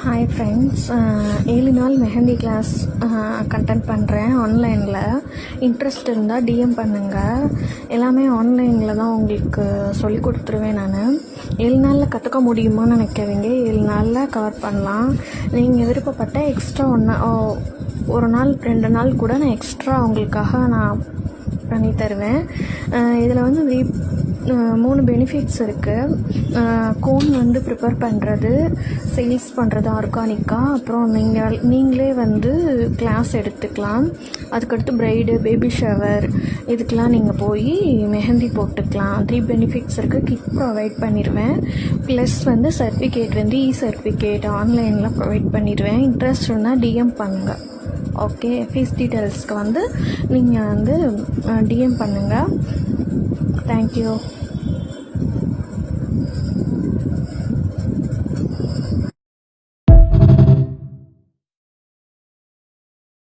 Hi friends, 7 நாள் mehndi class conduct பண்ணுறேன் ஆன்லைனில். இன்ட்ரெஸ்ட் இருந்தால் டிஎம் பண்ணுங்கள். எல்லாமே ஆன்லைனில் தான் உங்களுக்கு சொல்லி கொடுத்துருவேன். நான் 7 நாளில் கற்றுக்க முடியுமான்னு நினைக்காதீங்க. 7 நாளில் கவர் பண்ணலாம். நீங்கள் விருப்பப்பட்ட எக்ஸ்ட்ரா ஒரு நாள் 2 நாள் கூட நான் எக்ஸ்ட்ரா உங்களுக்காக நான் பண்ணி தருவேன். இதில் வந்து 3 பெனிஃபிட்ஸ் இருக்குது. கோன் வந்து ப்ரிப்பேர் பண்ணுறது, சேல்ஸ் பண்ணுறது ஆர்கானிக்காக, அப்புறம் நீங்களே வந்து கிளாஸ் எடுத்துக்கலாம். அதுக்கடுத்து ப்ரைடு, பேபி ஷவர் இதுக்கெலாம் நீங்கள் போய் மெஹந்தி போட்டுக்கலாம். 3 பெனிஃபிட்ஸ் இருக்குது. கிட் ப்ரொவைட் பண்ணிடுவேன். ப்ளஸ் வந்து சர்டிஃபிகேட் வந்து சர்டிஃபிகேட் ஆன்லைனில் ப்ரொவைட் பண்ணிடுவேன். இன்ட்ரெஸ்ட் இருந்தால் டிஎம் பண்ணுங்கள். ஓகே, ஃபீஸ் டீட்டெயில்ஸ்க்கு வந்து நீங்கள் வந்து டிஎம் பண்ணுங்கள். தேங்க்யூ.